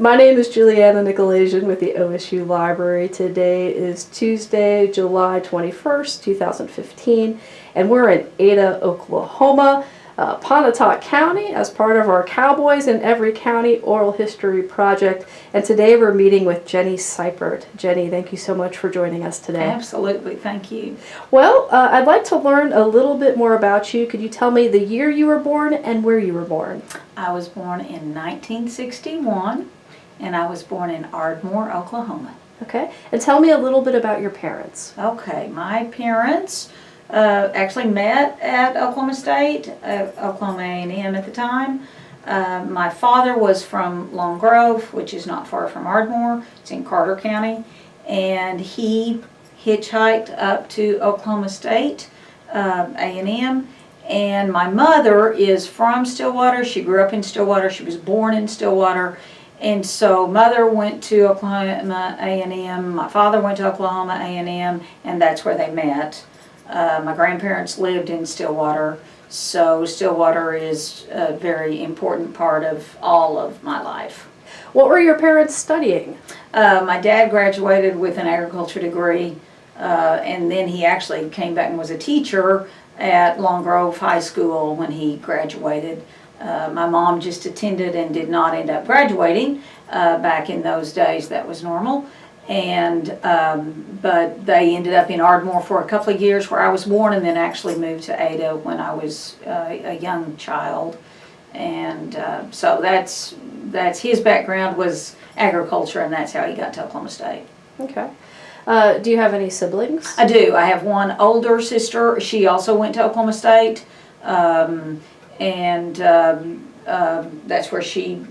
My name is Juliana Nykolaiszyn with the OSU Library. Today is Tuesday, July 21st, 2015, and we're in Ada, Oklahoma, Pontotoc County, as part of our Cowboys in Every County Oral History Project. And today we're meeting with Jenny Cypert. Jenny, thank you so much for joining us today. Absolutely, thank you. Well, I'd like to learn a little bit more about you. Could you tell me the year you were born and where you were born? I was born in 1961, and I was born in Ardmore, Oklahoma. Okay, and tell me a little bit about your parents. Okay, my parents actually met at Oklahoma State, Oklahoma A&M at the time. My father was from Long Grove, which is not far from Ardmore. It's in Carter County, and he hitchhiked up to Oklahoma State A&M. And my mother is from Stillwater. She grew up in Stillwater. She was born in Stillwater. And so mother went to Oklahoma A&M. My father went to Oklahoma A&M, and that's where they met. My grandparents lived in Stillwater, so Stillwater is a very important part of all of my life. What were your parents studying? My dad graduated with an agriculture degree, and then he actually came back and was a teacher at Long Grove High School when he graduated. My mom just attended and did not end up graduating. Back in those days, that was normal. And but they ended up in Ardmore for a couple of years where I was born, and then actually moved to Ada when I was a young child. And so that's his background was agriculture, and that's how he got to Oklahoma State. Okay. Do you have any siblings? I do. I have one older sister. She also went to Oklahoma State, and that's where she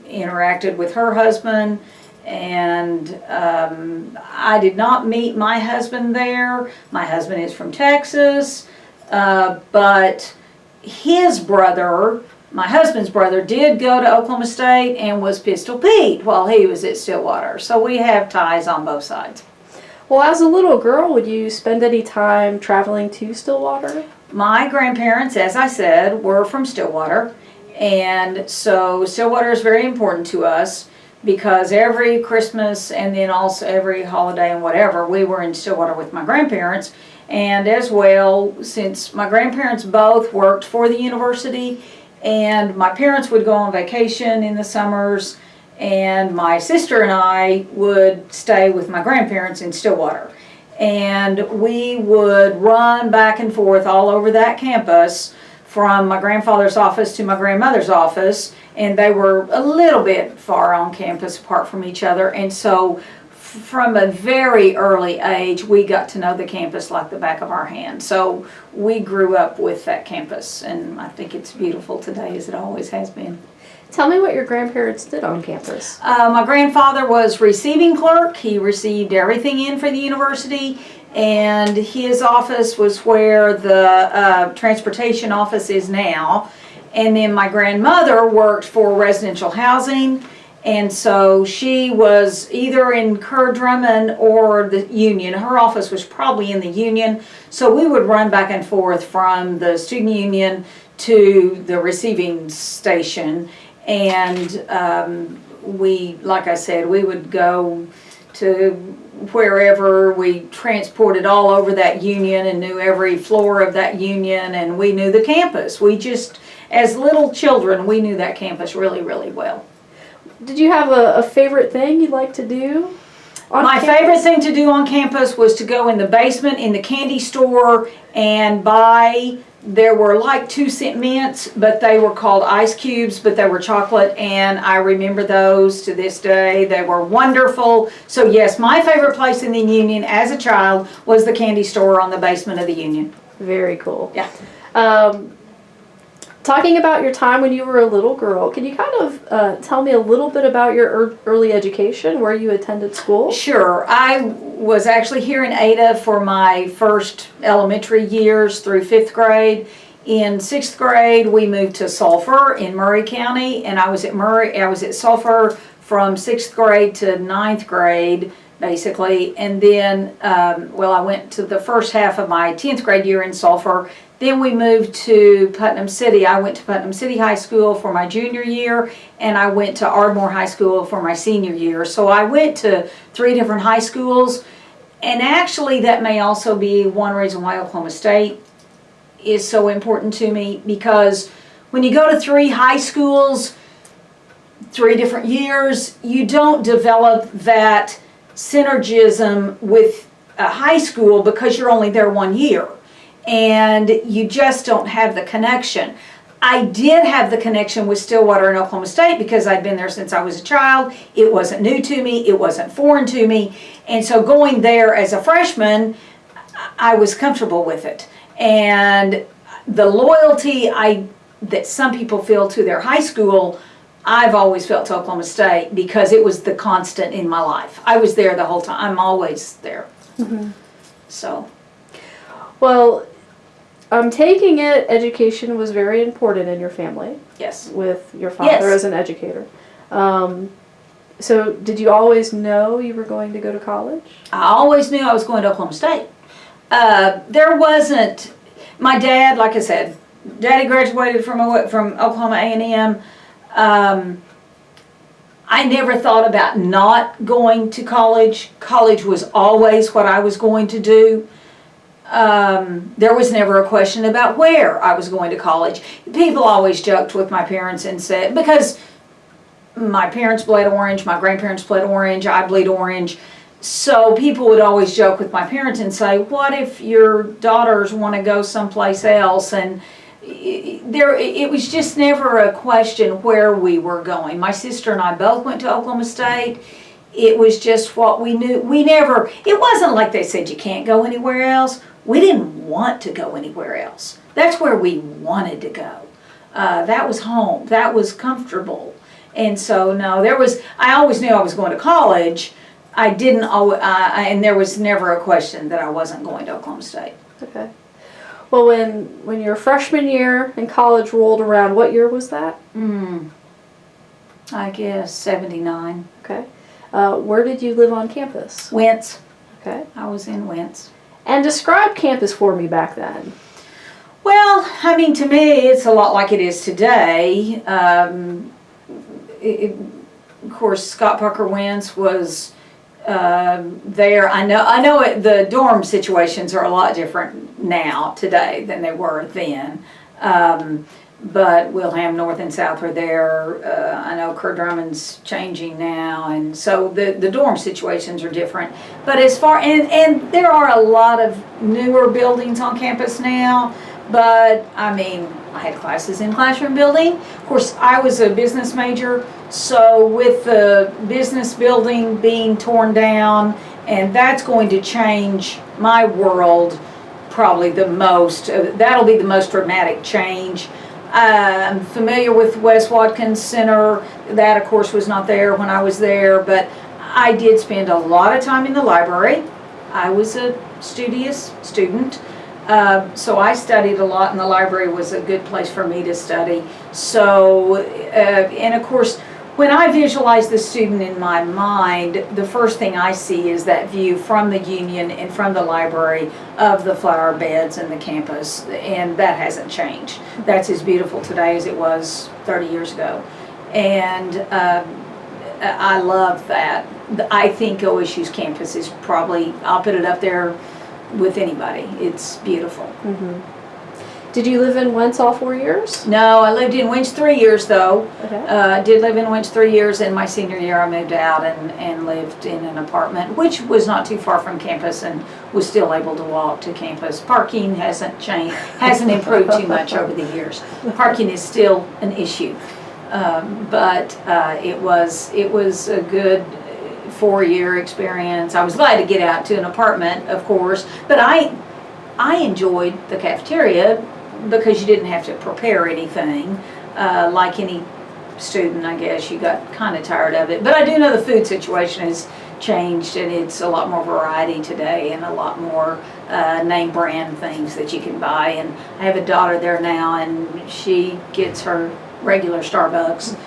interacted with her husband. And I did not meet my husband there. My husband is from Texas, but his brother, my husband's brother, did go to Oklahoma State and was Pistol Pete while he was at Stillwater. So we have ties on both sides. Well, as a little girl, would you spend any time traveling to Stillwater? My grandparents, as I said, were from Stillwater, and so Stillwater is very important to us, because every Christmas and then also every holiday and whatever, we were in Stillwater with my grandparents. And as well, since my grandparents both worked for the university, and my parents would go on vacation in the summers, and my sister and I would stay with my grandparents in Stillwater. And we would run back and forth all over that campus from my grandfather's office to my grandmother's office, and they were a little bit far on campus apart from each other. And so from a very early age, we got to know the campus like the back of our hand. So we grew up with that campus, and I think it's beautiful today, as it always has been. Tell me what your grandparents did on campus. My grandfather was receiving clerk. He received everything in for the university, and his office was where the transportation office is now. And then my grandmother worked for residential housing, and so she was either in Kerr Drummond or the Union. Her office was probably in the Union, so we would run back and forth from the student union to the receiving station. And we, like I said, we would go to wherever. We transported all over that union and knew every floor of that union, and we knew the campus. We just, as little children, we knew that campus really, really well. Did you have a favorite thing you'd like to do on My campus? favorite thing to do on campus was to go in the basement in the candy store and buy. There were like 2-cent mints, but they were called ice cubes, but they were chocolate, and I remember those to this day. They were wonderful. So yes, my favorite place in the Union as a child was the candy store on the basement of the Union. Very cool. Yeah. Talking about your time when you were a little girl, can you kind of tell me a little bit about your early education, where you attended school? Sure. I was actually here in Ada for my first elementary years through 5th grade. In 6th grade, we moved to Sulphur in Murray County, and I was at Sulphur from 6th grade to 9th grade. basically. And then, I went to the first half of my 10th grade year in Sulphur. Then we moved to Putnam City. I went to Putnam City High School for my junior year, and I went to Ardmore High School for my senior year. So I went to 3 different high schools, and actually that may also be one reason why Oklahoma State is so important to me, because when you go to 3 high schools, 3 different years, you don't develop that synergism with a high school because you're only there 1 year. And you just don't have the connection. I did have the connection with Stillwater and Oklahoma State because I'd been there since I was a child. It wasn't new to me. It wasn't foreign to me. And so going there as a freshman, I was comfortable with it. And the loyalty that some people feel to their high school, I've always felt to Oklahoma State because it was the constant in my life. I was there the whole time. I'm always there. Mm-hmm. So. Well, I'm taking it education was very important in your family. Yes. With your father as an educator. So did you always know you were going to go to college? I always knew I was going to Oklahoma State. There wasn't, my dad, like I said, Daddy graduated from Oklahoma A&M. I never thought about not going to college. College was always what I was going to do. There was never a question about where I was going to college. People always joked with my parents and said, because my parents bled orange, my grandparents bled orange, I bleed orange. So people would always joke with my parents and say, what if your daughters want to go someplace else? And it was just never a question where we were going. My sister and I both went to Oklahoma State. It was just what we knew. It wasn't like they said you can't go anywhere else. We didn't want to go anywhere else. That's where we wanted to go. That was home. That was comfortable. And so, no, I always knew I was going to college. I didn't always, and there was never a question that I wasn't going to Oklahoma State. Okay. Well, when your freshman year in college rolled around, what year was that? I guess 79. Okay. Where did you live on campus? Wentz. Okay. I was in Wentz. And describe campus for me back then. Well, I mean, to me, it's a lot like it is today. Of course, Scott Parker Wentz was there. I know the dorm situations are a lot different now, today, than they were then. But Wilhelm North and South are there. I know Kerr Drummond's changing now, and so the dorm situations are different. But as far, and there are a lot of newer buildings on campus now, but I mean, I had classes in classroom building. Of course, I was a business major, so with the business building being torn down, and that's going to change my world probably the most. That'll be the most dramatic change. I'm familiar with Wes Watkins Center. That, of course, was not there when I was there, but I did spend a lot of time in the library. I was a studious student, so I studied a lot, and the library was a good place for me to study. So, and of course, when I visualize the student in my mind, the first thing I see is that view from the Union and from the library of the flower beds and the campus, and that hasn't changed. That's as beautiful today as it was 30 years ago. And I love that. I think OSU's campus is probably, I'll put it up there with anybody. It's beautiful. Mm-hmm. Did you live in Wentz all 4 years? No, I lived in Wentz 3 years though. Okay. I did live in Wentz 3 years, and my senior year I moved out and lived in an apartment, which was not too far from campus and was still able to walk to campus. Parking hasn't changed, hasn't improved too much over the years. Parking is still an issue, but it was a good 4-year experience. I was glad to get out to an apartment, of course, but I enjoyed the cafeteria because you didn't have to prepare anything. Like any student, I guess, you got kind of tired of it. But I do know the food situation has changed, and it's a lot more variety today and a lot more name brand things that you can buy. And I have a daughter there now, and she gets her regular Starbucks,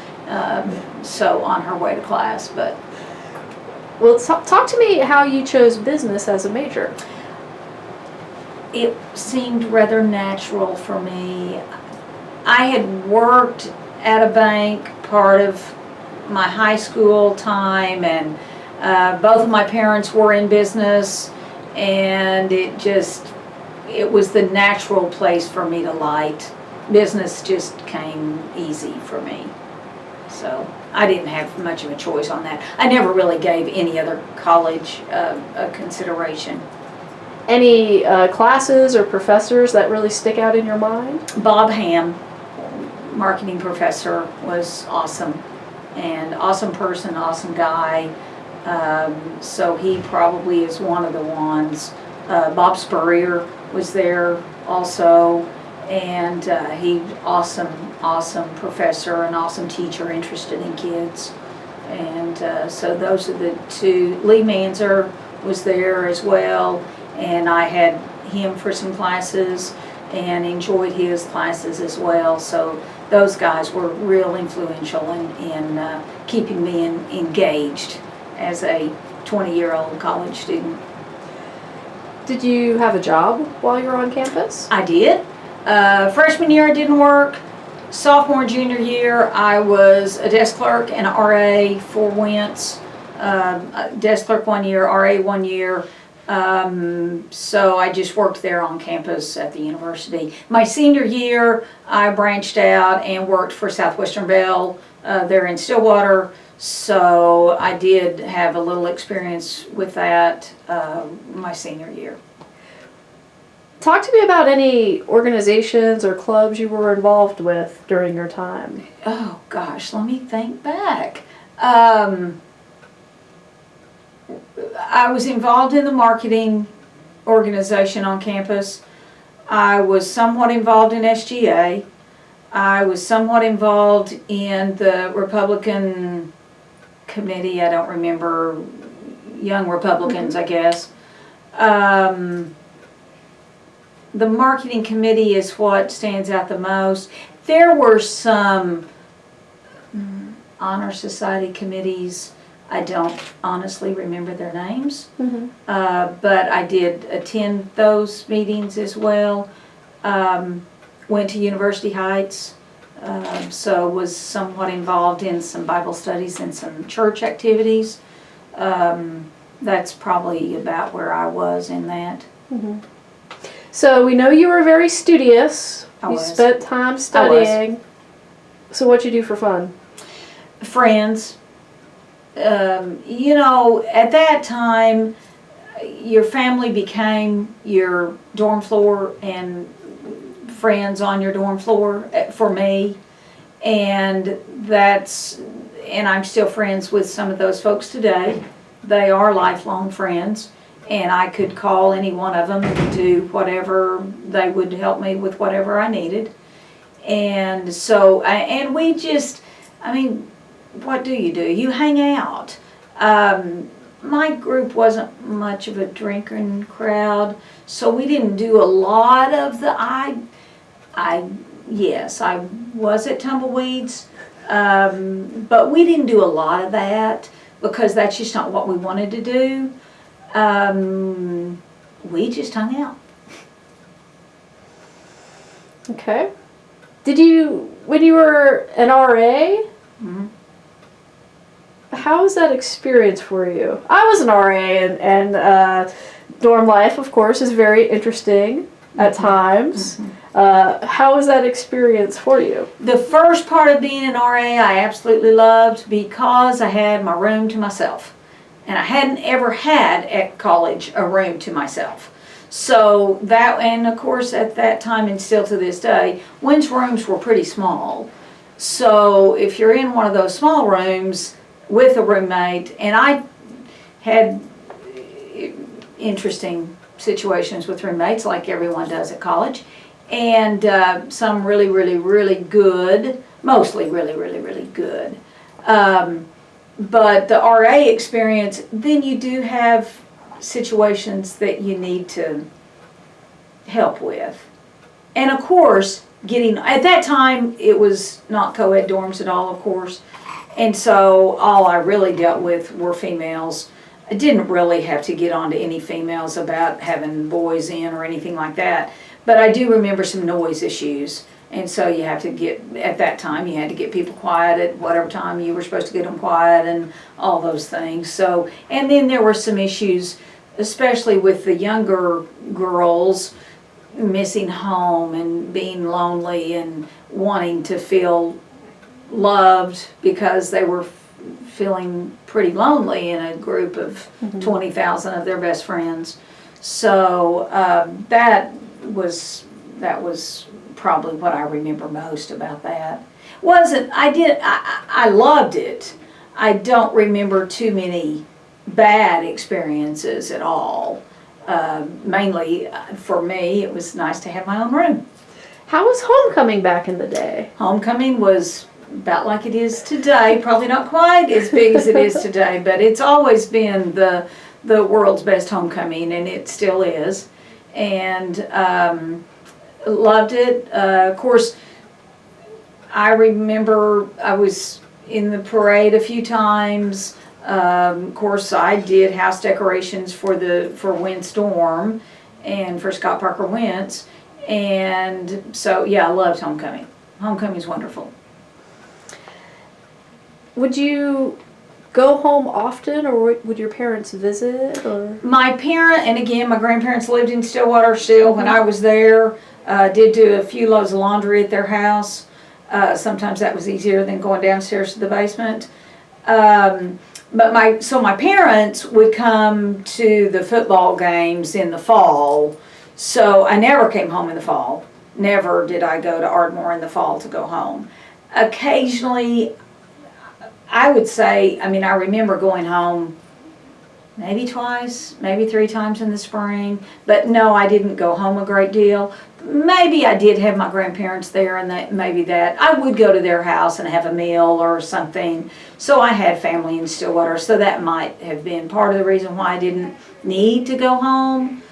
so on her way to class. But Well, talk to me how you chose business as a major. It seemed rather natural for me. I had worked at a bank part of my high school time, and both of my parents were in business, and it was the natural place for me to light. Business just came easy for me. So I didn't have much of a choice on that. I never really gave any other college a consideration. Any classes or professors that really stick out in your mind? Bob Ham, marketing professor, was awesome, and awesome person, awesome guy. So he probably is one of the ones. Bob Spurrier was there also, and he awesome professor, an awesome teacher, interested in kids. And so those are the two. Lee Manzer was there as well, and I had him for some classes and enjoyed his classes as well. So those guys were real influential in keeping me engaged as a 20-year-old college student. Did you have a job while you were on campus? I did. Freshman year I didn't work. Sophomore, junior year I was a desk clerk and an RA for Wentz. Desk clerk 1 year, RA 1 year. So I just worked there on campus at the university. My senior year I branched out and worked for Southwestern Bell there in Stillwater. So I did have a little experience with that my senior year. Talk to me about any organizations or clubs you were involved with during your time. Oh gosh, let me think back. I was involved in the marketing organization on campus. I was somewhat involved in SGA. I was somewhat involved in the Republican committee. I don't remember, Young Republicans, I guess. The marketing committee is what stands out the most. There were some honor society committees. I don't honestly remember their names, but I did attend those meetings as well. Went to University Heights, so was somewhat involved in some Bible studies and some church activities. That's probably about where I was in that. So we know you were very studious. I You was. spent time studying. So what'd you do for fun? Friends. You know, at that time, your family became your dorm floor and friends on your dorm floor for me. And I'm still friends with some of those folks today. They are lifelong friends. And I could call any one of them and do whatever, they would help me with whatever I needed. And so, and we just, I mean, what do? You hang out. My group wasn't much of a drinking crowd, so we didn't do a lot of the, yes, I was at Tumbleweeds, but we didn't do a lot of that because that's just not what we wanted to do. We just hung out. Okay. Did you, when you were an RA, how was that experience for you? I was an RA, and dorm life, of course, is very interesting at times. How was that experience for you? The first part of being an RA I absolutely loved because I had my room to myself. And I hadn't ever had at college a room to myself. So that, and of course at that time and still to this day, Wynn's rooms were pretty small. So if you're in one of those small rooms with a roommate, and I had interesting situations with roommates like everyone does at college, and some really, really, really good, mostly really, really, really good. But the RA experience, then you do have situations that you need to help with. And of course, at that time, it was not co-ed dorms at all, of course. And so all I really dealt with were females. I didn't really have to get on to any females about having boys in or anything like that. But I do remember some noise issues. And so you have to get, at that time, you had to get people quiet at whatever time you were supposed to get them quiet and all those things. So, and then there were some issues, especially with the younger girls, missing home and being lonely and wanting to feel loved because they were feeling pretty lonely in a group of 20,000 of their best friends. So that was probably what I remember most about that. I loved it. I don't remember too many bad experiences at all. Mainly for me, it was nice to have my own room. How was homecoming back in the day? Homecoming was about like it is today, probably not quite as big as it is today, but it's always been the world's best homecoming, and it still is. And loved it. Of course, I remember I was in the parade a few times. Of course, I did house decorations for Windstorm and for Scott Parker Wentz. And so, yeah, I loved homecoming. Homecoming's wonderful. Would you go home often, or would your parents visit? Or My grandparents lived in Stillwater still when I was there. Did do a few loads of laundry at their house. Sometimes that was easier than going downstairs to the basement. But my parents would come to the football games in the fall. So I never came home in the fall. Never did I go to Ardmore in the fall to go home. Occasionally, I would say, I remember going home maybe twice, maybe 3 times in the spring. But no, I didn't go home a great deal. Maybe I did have my grandparents there, and that I would go to their house and have a meal or something. So I had family in Stillwater, so that might have been part of the reason why I didn't need to go home.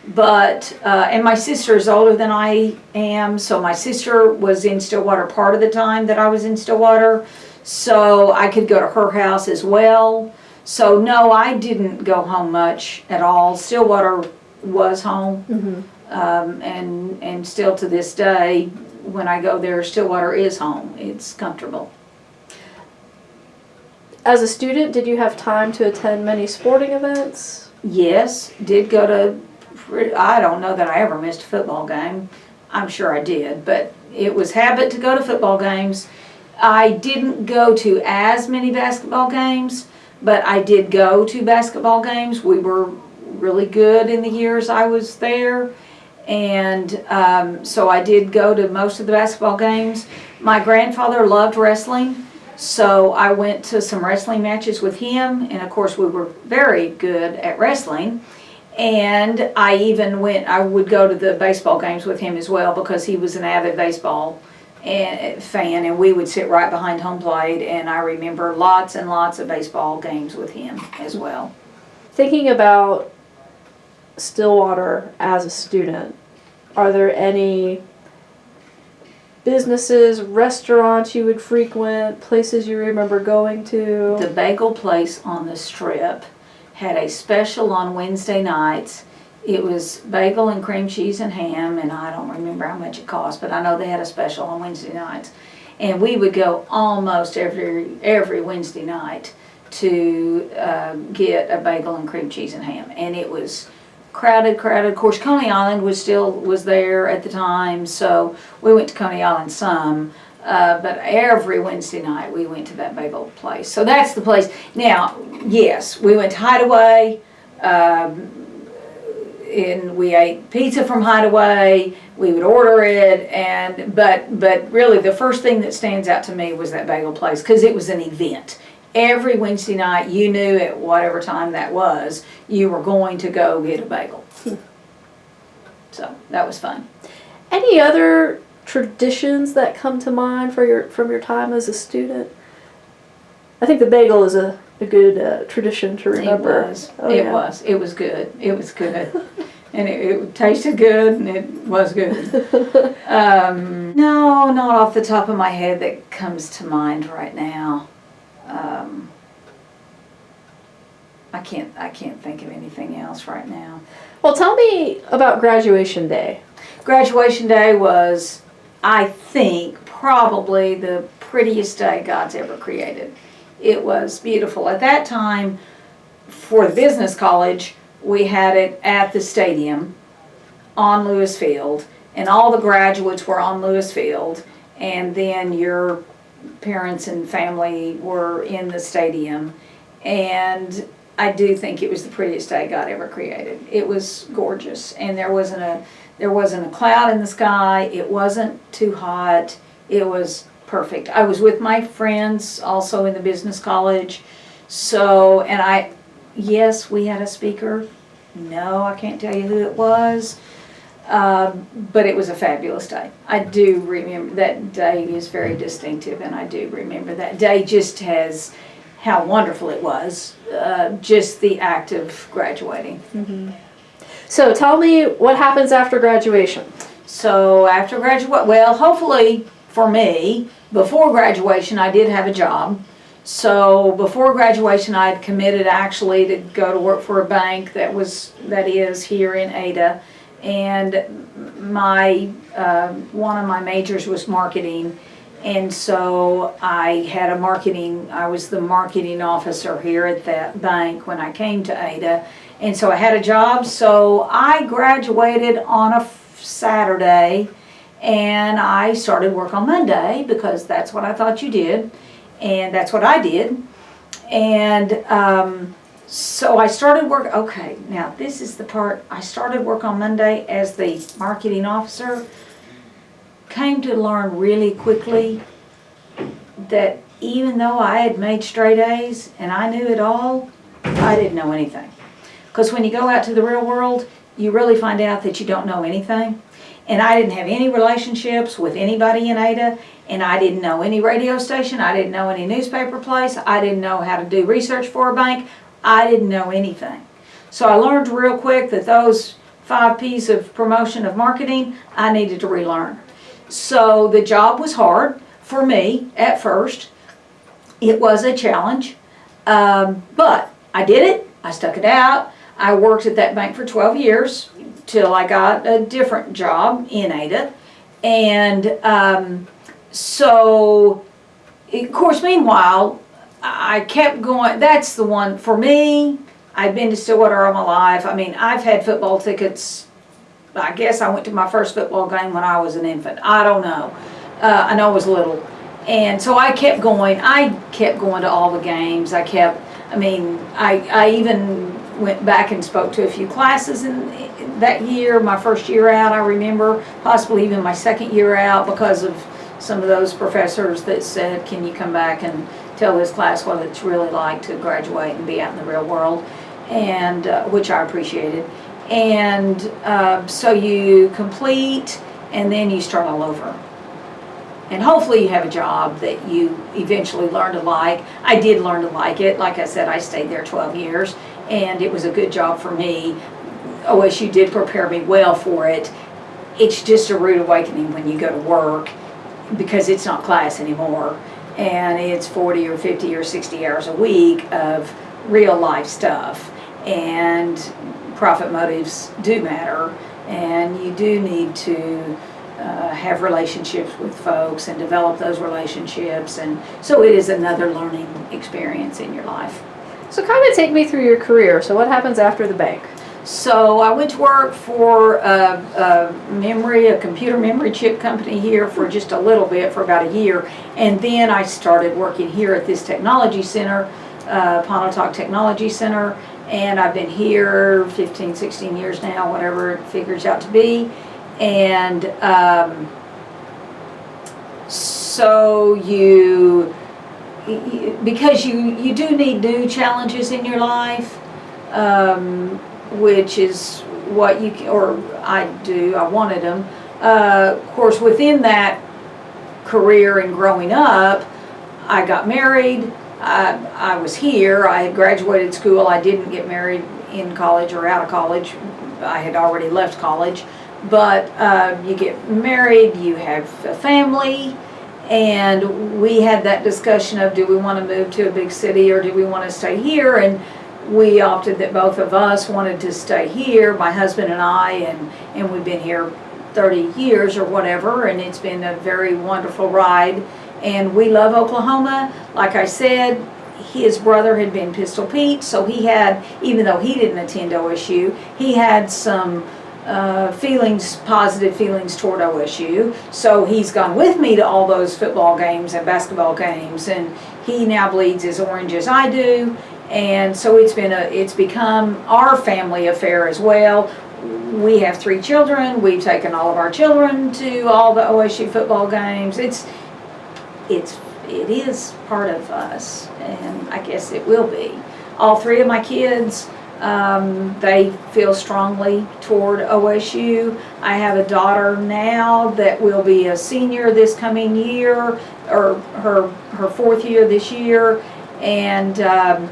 But, and my sister is older than I am, so my sister was in Stillwater part of the time that I was in Stillwater, so I could go to her house as well. So no, I didn't go home much at all. Stillwater was home. mm-hmm. And still to this day, when I go there, Stillwater is home. It's comfortable. As a student, did you have time to attend many sporting events? Yes, did go to, I don't know that I ever missed a football game. I'm sure I did, but it was habit to go to football games. I didn't go to as many basketball games, but I did go to basketball games. We were really good in the years I was there. And so I did go to most of the basketball games. My grandfather loved wrestling, so I went to some wrestling matches with him. And of course, we were very good at wrestling. And I would go to the baseball games with him as well, because he was an avid baseball fan, and we would sit right behind home plate. And I remember lots and lots of baseball games with him as well. Thinking about Stillwater as a student, are there any businesses, restaurants you would frequent, places you remember going to? The bagel place on the Strip had a special on Wednesday nights. It was bagel and cream cheese and ham, and I don't remember how much it cost, but I know they had a special on Wednesday nights. And we would go almost every Wednesday night to get a bagel and cream cheese and ham. And it was crowded. Of course, Coney Island was there at the time, so we went to Coney Island some. But every Wednesday night we went to that bagel place. So that's the place. Now, yes, we went to Hideaway, and we ate pizza from Hideaway. We would order it, but really the first thing that stands out to me was that bagel place, because it was an event. Every Wednesday night, you knew at whatever time that was, you were going to go get a bagel. So that was fun. Any other traditions that come to mind from your time as a student? I think the bagel is a good tradition to remember. It was. It was good. It was good. And it tasted good, and it was good. No, not off the top of my head that comes to mind right now. I can't think of anything else right now. Well, tell me about graduation day. Graduation day was, I think, probably the prettiest day God's ever created. It was beautiful. At that time, for the business college, we had it at the stadium on Lewis Field, and all the graduates were on Lewis Field, and then your parents and family were in the stadium. And I do think it was the prettiest day God ever created. It was gorgeous, and there wasn't a cloud in the sky. It wasn't too hot. It was perfect. I was with my friends also in the business college. So, and yes, we had a speaker. No, I can't tell you who it was. But it was a fabulous day. I do remember that day is very distinctive, and I do remember that day just has how wonderful it was, just the act of graduating. Mm-hmm. So tell me what happens after graduation. So after well, hopefully for me, before graduation I did have a job. So before graduation I had committed actually to go to work for a bank that is here in Ada. And my one of my majors was marketing, and so I was the marketing officer here at that bank when I came to Ada, and so I had a job. So I graduated on a Saturday, and I started work on Monday because that's what I thought you did, and that's what I did. And so I started work, okay, now this is the part, I started work on Monday as the marketing officer. Came to learn really quickly that even though I had made straight A's and I knew it all, I didn't know anything. Because when you go out to the real world, you really find out that you don't know anything. And I didn't have any relationships with anybody in Ada, and I didn't know any radio station, I didn't know any newspaper place, I didn't know how to do research for a bank. I didn't know anything. So I learned real quick that those 5 P's of promotion of marketing, I needed to relearn. So the job was hard for me at first. It was a challenge, but I did it. I stuck it out. I worked at that bank for 12 years till I got a different job in Ada. And so, of course, meanwhile, I kept going. That's the one for me. I've been to Stillwater all my life. I mean, I've had football tickets. I guess I went to my first football game when I was an infant. I don't know. I know I was little. And so I kept going. I kept going to all the games. I even went back and spoke to a few classes in that year, my first year out, I remember, possibly even my second year out, because of some of those professors that said, can you come back and tell this class what it's really like to graduate and be out in the real world, and which I appreciated. And so you complete, and then you start all over. And hopefully you have a job that you eventually learn to like. I did learn to like it. Like I said, I stayed there 12 years, and it was a good job for me. OSU did prepare me well for it. It's just a rude awakening when you go to work, because it's not class anymore. And it's 40 or 50 or 60 hours a week of real life stuff. And profit motives do matter, and you do need to have relationships with folks and develop those relationships. And so it is another learning experience in your life. So kind of take me through your career. So what happens after the bank? So I went to work for a computer memory chip company here for just a little bit, for about a year. And then I started working here at this technology center, Pontotoc Technology Center. And I've been here 15, 16 years now, whatever it figures out to be. And so because you do need new challenges in your life, which is what I wanted them. Of course, within that career and growing up, I got married. I was here. I had graduated school. I didn't get married in college or out of college. I had already left college. But you get married, you have a family, and we had that discussion of, do we want to move to a big city or do we want to stay here? And we opted that both of us wanted to stay here, my husband and I, and we've been here 30 years or whatever, and it's been a very wonderful ride. And we love Oklahoma. Like I said, his brother had been Pistol Pete, so he had, even though he didn't attend OSU, he had some positive feelings toward OSU. So he's gone with me to all those football games and basketball games, and he now bleeds as orange as I do. And so it's become our family affair as well. We have 3 children. We've taken all of our children to all the OSU football games. It is part of us, and I guess it will be. All 3 of my kids, they feel strongly toward OSU. I have a daughter now that will be a senior this coming year, or her 4th year this year, and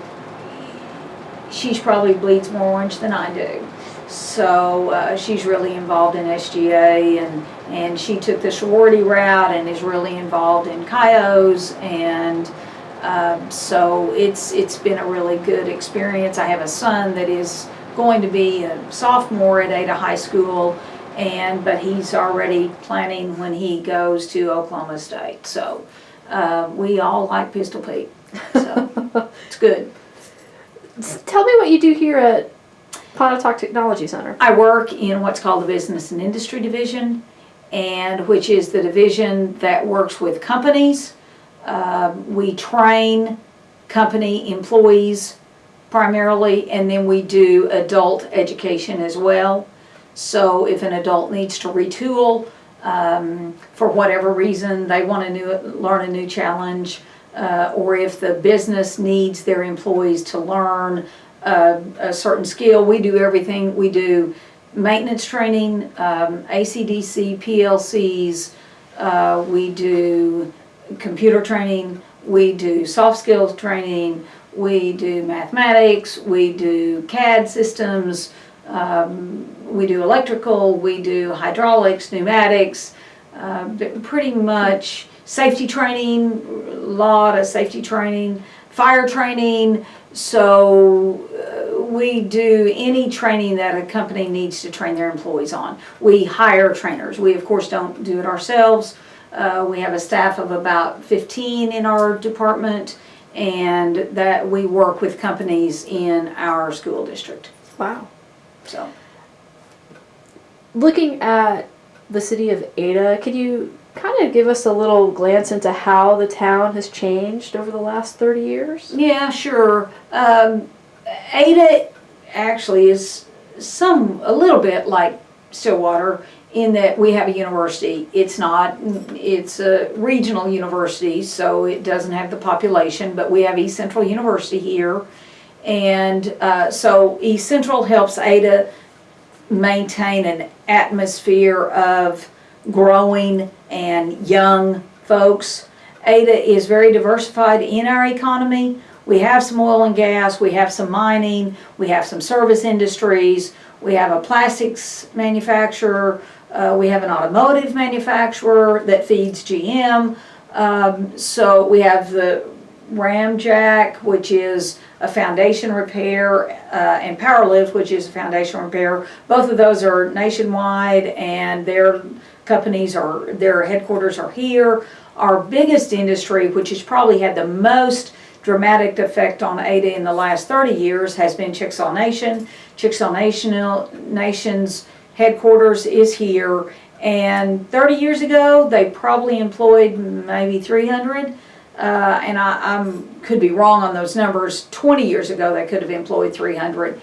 she's probably bleeds more orange than I do. So she's really involved in SGA, and she took the sorority route and is really involved in Chios, and so it's been a really good experience. I have a son that is going to be a sophomore at Ada High School, but he's already planning when he goes to Oklahoma State. So we all like Pistol Pete, so it's good. Tell me what you do here at Pontotoc Technology Center. I work in what's called the Business and Industry Division, and which is the division that works with companies. We train company employees primarily, and then we do adult education as well. So if an adult needs to retool for whatever reason, they want to learn a new challenge, or if the business needs their employees to learn a certain skill, we do everything. We do maintenance training, AC/DC, PLCs, we do computer training, we do soft skills training, we do mathematics, we do CAD systems, we do electrical, we do hydraulics, pneumatics, pretty much safety training, a lot of safety training, fire training. So we do any training that a company needs to train their employees on. We hire trainers. We of course don't do it ourselves. We have a staff of about 15 in our department, and that we work with companies in our school district. Wow. So, looking at the city of Ada, could you kind of give us a little glance into how the town has changed over the last 30 years? yeah, sure. Ada actually is a little bit like Stillwater in that we have a university. It's a regional university, so it doesn't have the population, but we have East Central University here. And so East Central helps Ada maintain an atmosphere of growing and young folks. Ada is very diversified in our economy. We have some oil and gas, we have some mining, we have some service industries, we have a plastics manufacturer, we have an automotive manufacturer that feeds GM. So we have the Ramjack, which is a foundation repair, and Powerlift, which is a foundation repair. Both of those are nationwide, and their headquarters are here. Our biggest industry, which has probably had the most dramatic effect on Ada in the last 30 years, has been Chickasaw Nation. Chickasaw Nation's headquarters is here, and 30 years ago they probably employed maybe 300, and I could be wrong on those numbers. 20 years ago they could have employed 300.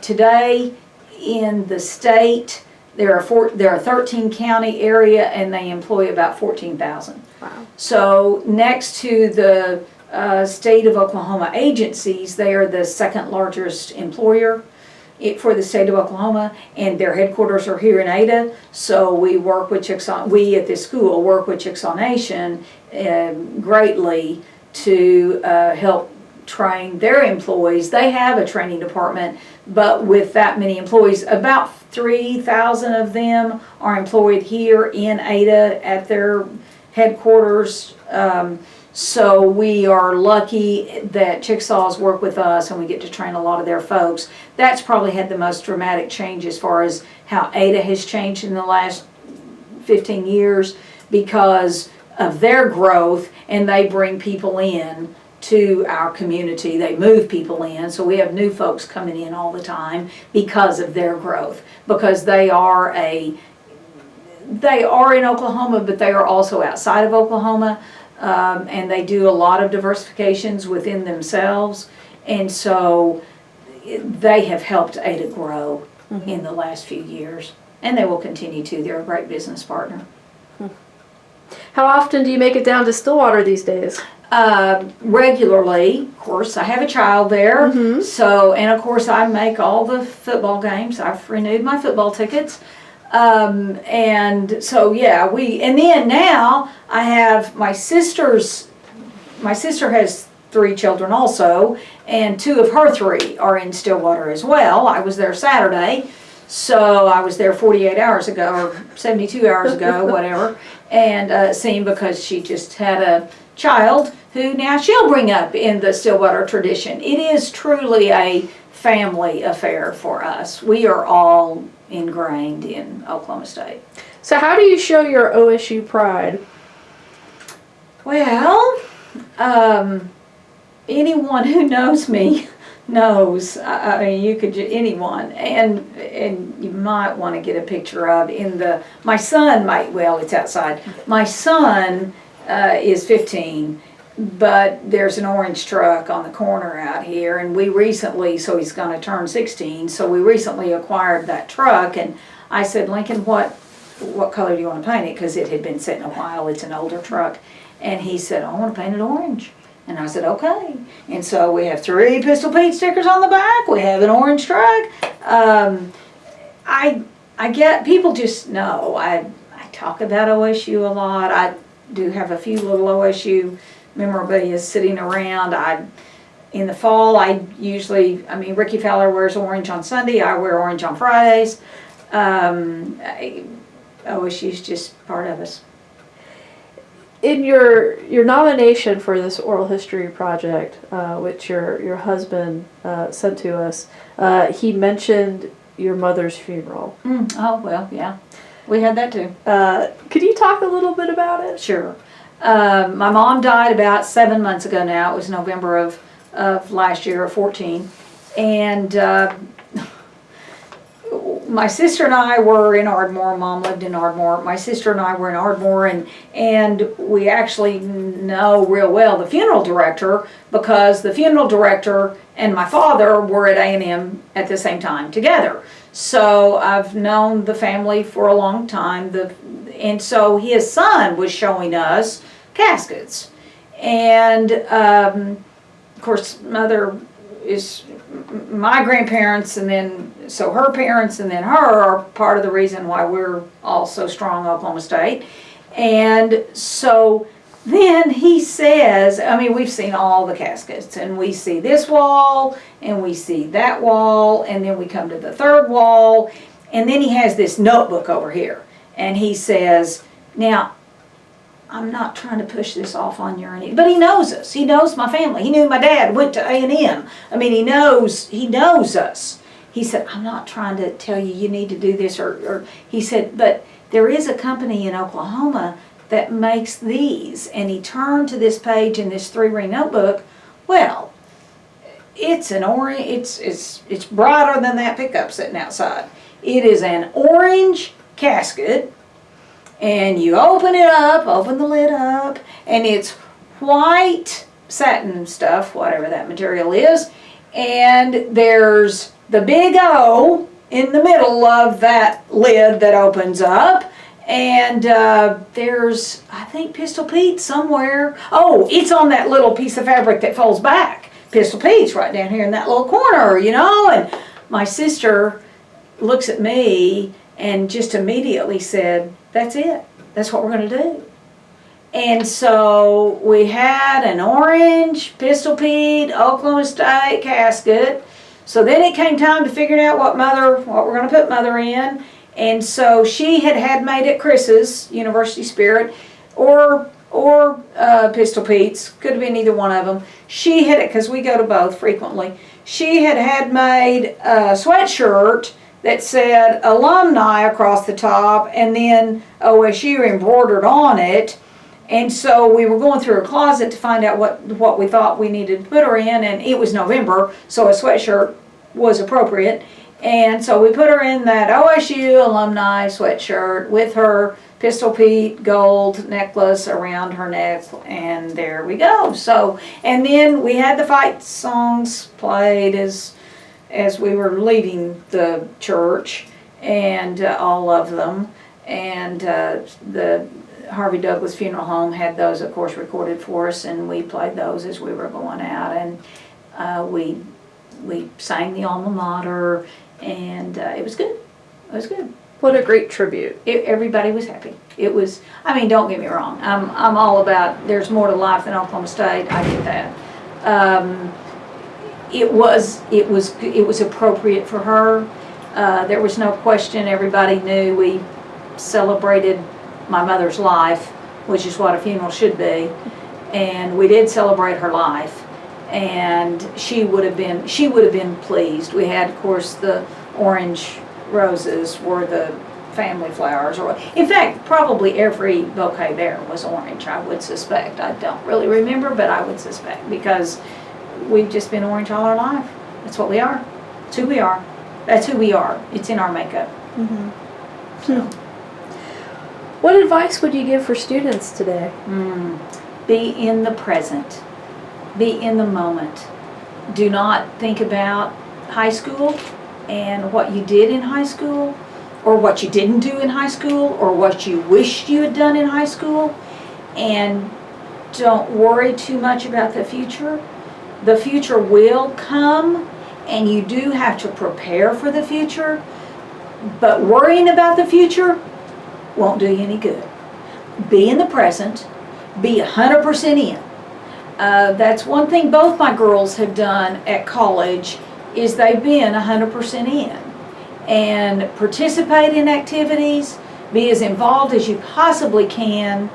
Today in the state there are 13 county area, and they employ about 14,000. Wow. So next to the state of Oklahoma agencies, they are the second largest employer for the state of Oklahoma, and their headquarters are here in Ada. So we work with we at this school work with Chickasaw Nation greatly to help train their employees. They have a training department, but with that many employees, about 3,000 of them are employed here in Ada at their headquarters. So we are lucky that Chickasaws work with us and we get to train a lot of their folks. That's probably had the most dramatic change as far as how Ada has changed in the last 15 years because of their growth, and they bring people in to our community. They move people in, so we have new folks coming in all the time because of their growth, because they are in Oklahoma, but they are also outside of Oklahoma, and they do a lot of diversifications within themselves, and so they have helped Ada grow in the last few years, and they will continue to. They're a great business partner. How often do you make it down to Stillwater these days? Regularly, of course. I have a child there, so, and of course I make all the football games. I've renewed my football tickets. And so yeah, and then now I have my sister has 3 children also, and 2 of her 3 are in Stillwater as well. I was there Saturday, so I was there 48 hours ago, or 72 hours ago, whatever, and seeing because she just had a child who now she'll bring up in the Stillwater tradition. It is truly a family affair for us. We are all ingrained in Oklahoma State. So how do you show your OSU pride? Well, anyone who knows me knows. I mean, you could anyone, and you might want to get a picture of my son might. Well, it's outside. My son is 15. But there's an orange truck on the corner out here, and we recently, so he's going to turn 16, so we recently acquired that truck, and I said, Lincoln, what color do you want to paint it? Because it had been sitting a while, it's an older truck. And he said, I want to paint it orange. And I said, okay. And so we have 3 Pistol Pete stickers on the back, we have an orange truck. I get, people just know, I talk about OSU a lot. I do have a few little OSU memorabilia sitting around. In the fall, Ricky Fowler wears orange on Sunday. I wear orange on Fridays. OSU's just part of us. In your nomination for this oral history project, which your husband sent to us, he mentioned your mother's funeral. Oh, well, yeah. We had that too. Could you talk a little bit about it? Sure. My mom died about 7 months ago now. It was November of last year, of 14. And my sister and I were in Ardmore. Mom lived in Ardmore. My sister and I were in Ardmore, and we actually know real well the funeral director, because the funeral director and my father were at A&M at the same time together. So I've known the family for a long time. And so his son was showing us caskets. And of course, mother is my grandparents, and then so her parents and then her are part of the reason why we're all so strong Oklahoma State. And so then he says, we've seen all the caskets, and we see this wall and we see that wall, and then we come to the 3rd wall, and then he has this notebook over here, and he says, now, I'm not trying to push this off on you or anything, but he knows us. He knows my family. He knew my dad went to A&M. He knows us. He said, I'm not trying to tell you need to do this, or he said, but there is a company in Oklahoma that makes these. And he turned to this page in this 3-ring notebook. Well, it's an orange, it's brighter than that pickup sitting outside. It is an orange casket. And you open the lid up, and it's white satin stuff, whatever that material is, and there's the big O in the middle of that lid that opens up, and there's, I think, Pistol Pete somewhere. Oh, it's on that little piece of fabric that folds back. Pistol Pete's right down here in that little corner, and my sister looks at me and just immediately said, that's it. That's what we're going to do. And so we had an orange Pistol Pete Oklahoma State casket. So then it came time to figure out what we're going to put mother in. And so she had made at Chris's University Spirit, or or Pistol Pete's, could have been either one of them. She had, because we go to both frequently, she had made a sweatshirt that said alumni across the top and then OSU embroidered on it. And so we were going through her closet to find out what we thought we needed to put her in, and it was November, so a sweatshirt was appropriate. And so we put her in that OSU alumni sweatshirt with her Pistol Pete gold necklace around her neck, and there we go. So, and then we had the fight songs played as we were leaving the church, and all of them. And the Harvey Douglas Funeral Home had those, of course, recorded for us, and we played those as we were going out. And we sang the alma mater, and it was good. It was good. What a great tribute. Everybody was happy. It was, I mean, don't get me wrong. I'm all about there's more to life than Oklahoma State. I get that. It was appropriate for her. There was no question. Everybody knew we celebrated my mother's life, which is what a funeral should be, and we did celebrate her life. And she would have been pleased. We had, of course, the orange roses were the family flowers, or in fact, probably every bouquet there was orange, I would suspect. I don't really remember, but I would suspect, because we've just been orange all our life. That's what we are. It's who we are. That's who we are. It's in our makeup. Mm-hmm. So. What advice would you give for students today? Be in the present. Be in the moment. Do not think about high school and what you did in high school, or what you didn't do in high school, or what you wished you had done in high school. And don't worry too much about the future. The future will come, and you do have to prepare for the future. But worrying about the future won't do you any good. Be in the present. Be 100% in. That's one thing both my girls have done at college, is they've been 100% in. And participate in activities, be as involved as you possibly can,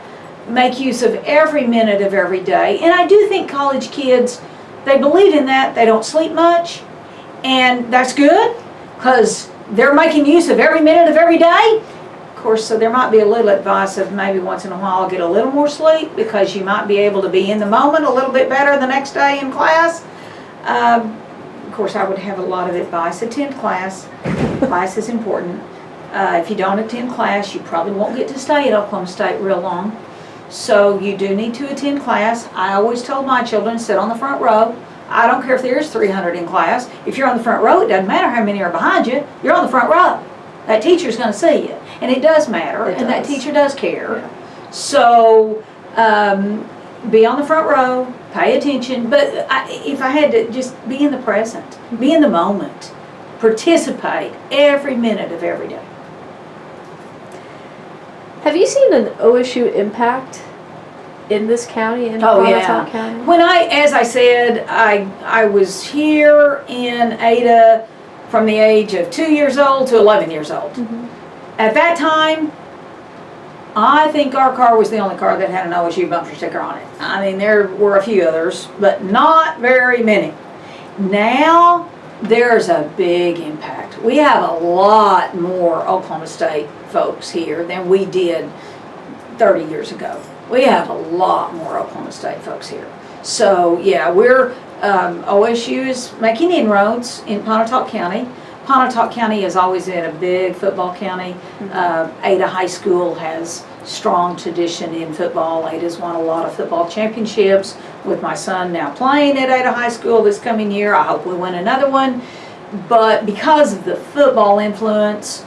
make use of every minute of every day. And I do think college kids, they believe in that. They don't sleep much, and that's good, because they're making use of every minute of every day. Of course, so there might be a little advice of maybe once in a while get a little more sleep, because you might be able to be in the moment a little bit better the next day in class. Of course, I would have a lot of advice. Attend class. Class is important. If you don't attend class, you probably won't get to stay at Oklahoma State real long. So you do need to attend class. I always told my children, sit on the front row. I don't care if there's 300 in class. If you're on the front row, it doesn't matter how many are behind you. You're on the front row. That teacher's going to see you. And it does matter, and that teacher does care. Yeah. So be on the front row, pay attention. But if I had to, just be in the present, be in the moment, participate every minute of every day. Have you seen an OSU impact in this county, in Pontotoc County? When as I said, I was here in Ada from the age of 2 years old to 11 years old. Mm-hmm. At that time, I think our car was the only car that had an OSU bumper sticker on it. I mean, there were a few others, but not very many. Now, there's a big impact. We have a lot more Oklahoma State folks here than we did 30 years ago. We have a lot more Oklahoma State folks here. So, yeah, OSU is making inroads in Pontotoc County. Pontotoc County has always been a big football county. Ada High School has strong tradition in football. Ada's won a lot of football championships, with my son now playing at Ada High School this coming year. I hope we win another one. But because of the football influence,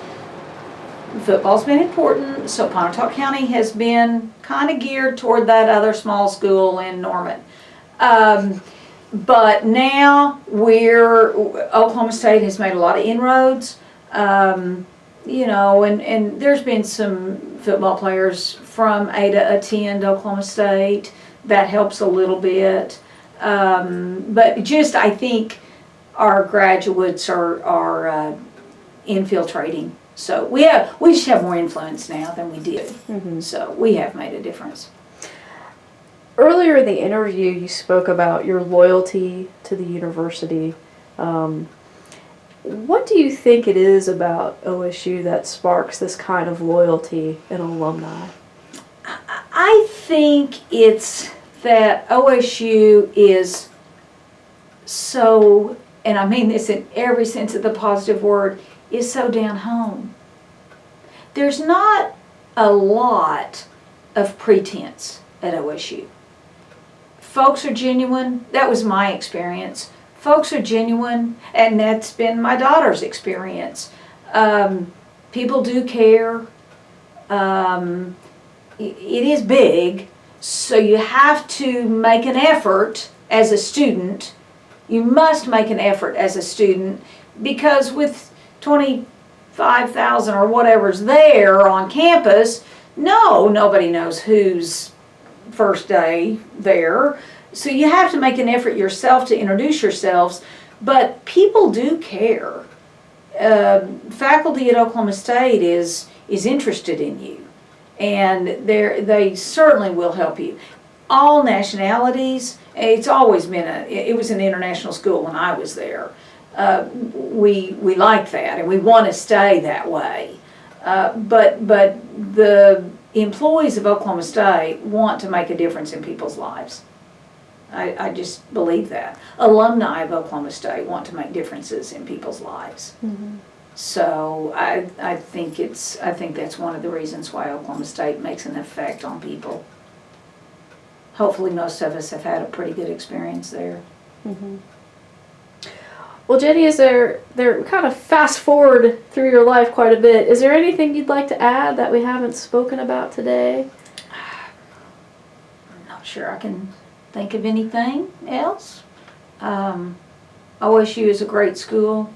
football's been important, so Pontotoc County has been kind of geared toward that other small school in Norman. But now Oklahoma State has made a lot of inroads, you know, and there's been some football players from Ada attend Oklahoma State. That helps a little bit. But just, I think our graduates are infiltrating. So we just have more influence now than we did. Mm-hmm. So we have made a difference. Earlier in the interview, you spoke about your loyalty to the university. What do you think it is about OSU that sparks this kind of loyalty in alumni? I think it's that OSU is so, and I mean this in every sense of the positive word, is so down home. There's not a lot of pretense at OSU. Folks are genuine. That was my experience. Folks are genuine, and that's been my daughter's experience. People do care. It is big, so you have to make an effort as a student. You must make an effort as a student, because with 25,000 or whatever's there on campus, nobody knows who's first day there. So you have to make an effort yourself to introduce yourselves, but people do care. Faculty at Oklahoma State is interested in you, and they certainly will help you. All nationalities. It's always been it was an international school when I was there. We like that, and we want to stay that way. But the employees of Oklahoma State want to make a difference in people's lives. I just believe that. Alumni of Oklahoma State want to make differences in people's lives. Mm-hmm. So I think that's one of the reasons why Oklahoma State makes an effect on people. Hopefully most of us have had a pretty good experience there. Mm-hmm. Well, Jenny, is there kind of fast forward through your life quite a bit. Is there anything you'd like to add that we haven't spoken about today? I'm not sure I can think of anything else. OSU is a great school.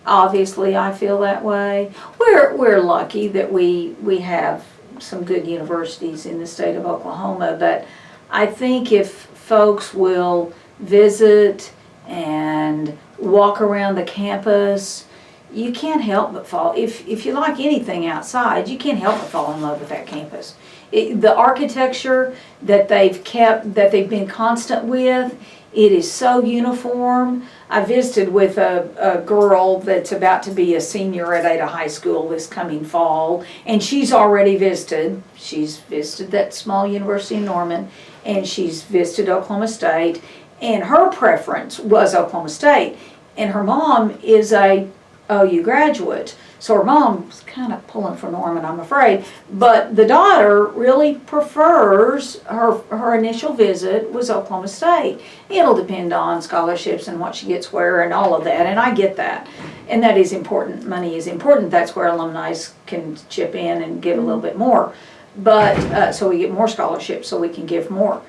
Obviously, I feel that way. We're lucky that we have some good universities in the state of Oklahoma, but I think if folks will visit and walk around the campus, you can't help but fall. If you like anything outside, you can't help but fall in love with that campus. The architecture that they've been constant with, it is so uniform. I visited with a girl that's about to be a senior at Ada High School this coming fall, and she's already visited. She's visited that small university in Norman, and she's visited Oklahoma State, and her preference was Oklahoma State. And her mom is a OU graduate, so her mom's kind of pulling for Norman, I'm afraid. But the daughter really prefers, her initial visit was Oklahoma State. It'll depend on scholarships and what she gets where and all of that, and I get that. And that is important. Money is important. That's where alumni can chip in and give a little bit more. But so we get more scholarships so we can give more.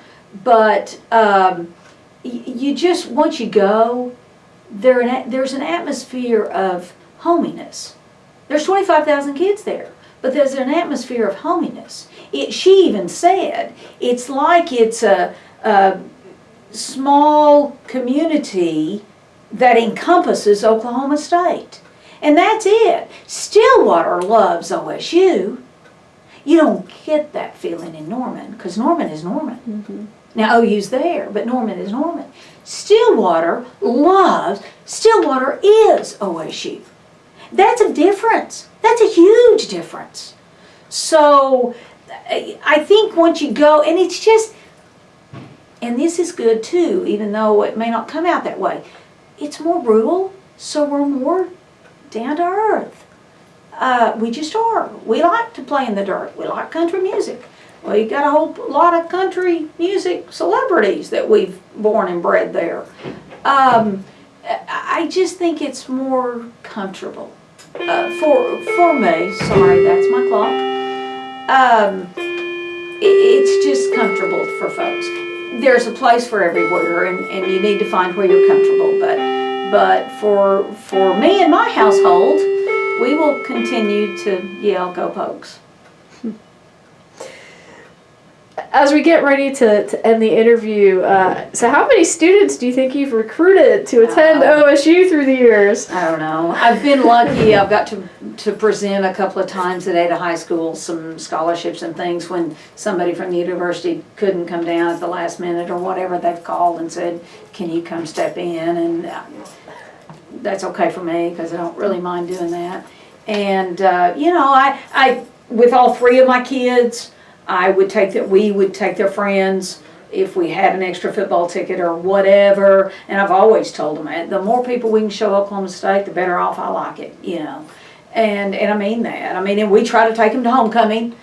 But you just, once you go, there's an atmosphere of hominess. There's 25,000 kids there, but there's an atmosphere of hominess. She even said it's like it's a small community that encompasses Oklahoma State. And that's it. Stillwater loves OSU. You don't get that feeling in Norman, because Norman is Norman. Mm-hmm. Now OU's there, but Norman is Norman. Stillwater is OSU. That's a difference. That's a huge difference. So I think once you go, and it's just, and this is good too, even though it may not come out that way, it's more rural, so we're more down to earth. We just are. We like to play in the dirt. We like country music. We got a whole lot of country music celebrities that we've born and bred there. I just think it's more comfortable for me. Sorry, that's my clock. It's just comfortable for folks. There's a place for everywhere, and you need to find where you're comfortable. But for me and my household, we will continue to yell, "Go Pokes!" as we get ready to end the interview, so how many students do you think you've recruited to attend OSU through the years? I don't know. I've been lucky. I've got to present a couple of times at Ada High School some scholarships and things when somebody from the university couldn't come down at the last minute or whatever. They've called and said, can you come step in? And that's okay for me because I don't really mind doing that. And, you know, I with all three of my kids, we would take their friends if we had an extra football ticket or whatever. And I've always told them, the more people we can show Oklahoma State, the better off I like it, you know. And I mean that. I mean, and we try to take them to homecoming.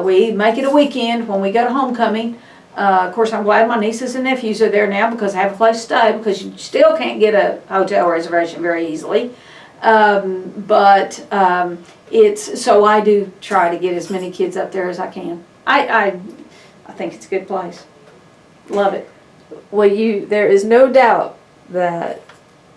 We make it a weekend when we go to homecoming. Of course, I'm glad my nieces and nephews are there now because I have a place to stay, because you still can't get a hotel reservation very easily. It's so I do try to get as many kids up there as I can. I think it's a good place. Love it. Well, there is no doubt that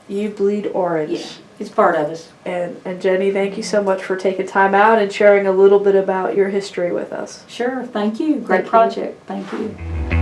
you bleed orange. Yeah, it's part of us. And Jenny, thank you so much for taking time out and sharing a little bit about your history with us. Sure, thank you. Great project. Thank you.